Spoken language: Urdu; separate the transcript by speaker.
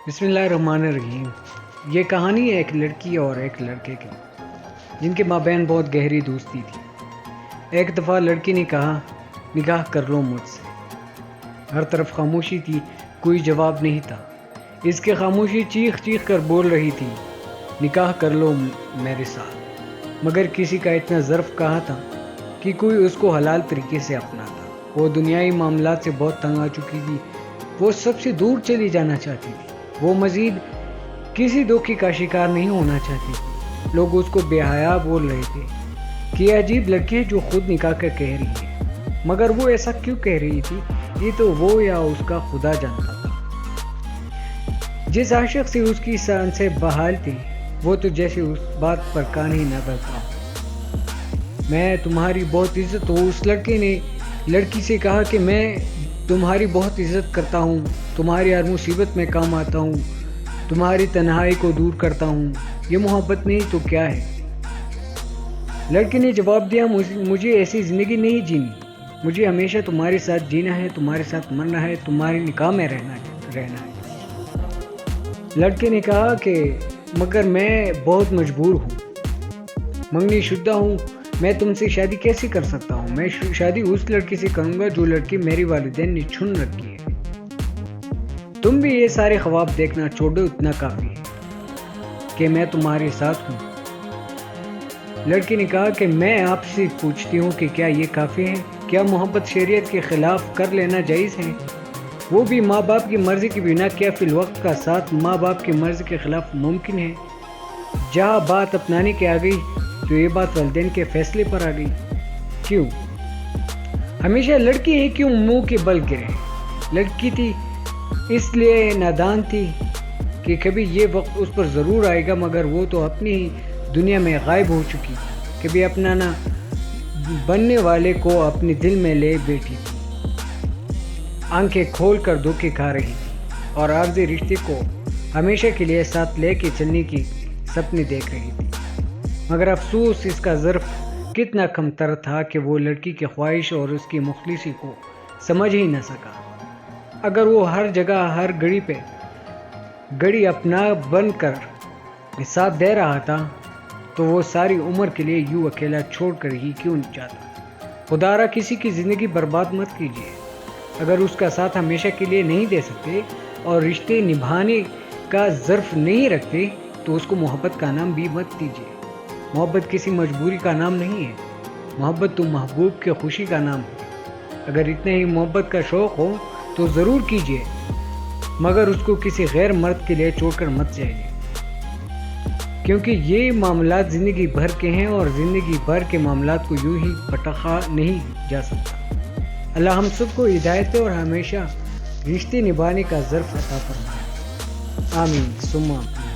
Speaker 1: بسم اللہ الرحمن الرحیم۔ یہ کہانی ہے ایک لڑکی اور ایک لڑکے کی، جن کے مابین بہت گہری دوستی تھی۔ ایک دفعہ لڑکی نے کہا، نکاح کر لو مجھ سے۔ ہر طرف خاموشی تھی، کوئی جواب نہیں تھا۔ اس کی خاموشی چیخ چیخ کر بول رہی تھی، نکاح کر لو میرے ساتھ۔ مگر کسی کا اتنا ظرف کہا تھا کہ کوئی اس کو حلال طریقے سے اپناتا۔ وہ دنیائی معاملات سے بہت تنگ آ چکی تھی، وہ سب سے دور چلی جانا چاہتی تھی، وہ مزید کسی دھوکے کا شکار نہیں ہونا چاہتی تھی۔ لوگ اس کو بے حیا بول رہے تھے کہ یہ عجیب لڑکی ہے جو خود نکاح کر کہہ رہی ہے، مگر وہ ایسا کیوں کہہ رہی تھی یہ تو وہ یا اس کا خدا جانتا تھا۔ جس عاشق سے اس کی سانسیں بحال تھی، وہ تو جیسے اس بات پر کان ہی نہ دھرتا۔ میں تمہاری بہت عزت ہوں، اس لڑکے نے لڑکی سے کہا کہ میں تمہاری بہت عزت کرتا ہوں، تمہاری ہر مصیبت میں کام آتا ہوں، تمہاری تنہائی کو دور کرتا ہوں۔ یہ محبت نہیں تو کیا ہے؟ لڑکی نے جواب دیا، مجھے ایسی زندگی نہیں جینی، مجھے ہمیشہ تمہارے ساتھ جینا ہے، تمہارے ساتھ مرنا ہے، تمہاری نکاح میں رہنا ہے۔ لڑکے نے کہا کہ مگر میں بہت مجبور ہوں، منگنی شدہ ہوں، میں تم سے شادی کیسے کر سکتا ہوں؟ میں شادی اس لڑکی سے کروں گا جو لڑکی میری والدین نے چن رکھی ہے۔ تم بھی یہ سارے خواب دیکھنا چھوڑ دو، اتنا کافی ہے کہ میں تمہارے ساتھ ہوں۔ لڑکی نے کہا کہ میں آپ سے پوچھتی ہوں کہ کیا یہ کافی ہے؟ کیا محبت شریعت کے خلاف کر لینا جائز ہے؟ وہ بھی ماں باپ کی مرضی کے بنا؟ کیا فی الوقت کا ساتھ ماں باپ کی مرضی کے خلاف ممکن ہے؟ جہاں بات اپنانے کے آ گئی تو یہ بات والدین کے فیصلے پر آ گئی۔ کیوں؟ ہمیشہ لڑکی ہی کیوں منہ کے بل گرے؟ لڑکی تھی اس لیے نادان تھی کہ کبھی یہ وقت اس پر ضرور آئے گا، مگر وہ تو اپنی ہی دنیا میں غائب ہو چکی، کبھی اپنانا بننے والے کو اپنے دل میں لے بیٹھی تھی، آنکھیں کھول کر دھوکے کھا رہی تھی اور عارضی رشتے کو ہمیشہ کے لیے ساتھ لے کے چلنے کی سپنے دیکھ رہی تھی۔ مگر افسوس، اس کا ظرف کتنا کم تر تھا کہ وہ لڑکی کی خواہش اور اس کی مخلصی کو سمجھ ہی نہ سکا۔ اگر وہ ہر جگہ ہر گھڑی اپنا بن کر ساتھ دے رہا تھا تو وہ ساری عمر کے لیے یوں اکیلا چھوڑ کر ہی کیوں جاتا؟ خدا را کسی کی زندگی برباد مت کیجیے۔ اگر اس کا ساتھ ہمیشہ کے لیے نہیں دے سکتے اور رشتے نبھانے کا ظرف نہیں رکھتے تو اس کو محبت کا نام بھی مت دیجیے۔ محبت کسی مجبوری کا نام نہیں ہے، محبت تو محبوب کی خوشی کا نام ہے۔ اگر اتنے ہی محبت کا شوق ہو تو ضرور کیجیے، مگر اس کو کسی غیر مرد کے لیے چھوڑ کر مت جائیے، کیونکہ یہ معاملات زندگی بھر کے ہیں اور زندگی بھر کے معاملات کو یوں ہی پٹخا نہیں جا سکتا۔ اللہ ہم سب کو ہدایت اور ہمیشہ رشتے نبھانے کا ظرف عطا فرمائے، آمین ثم آمین۔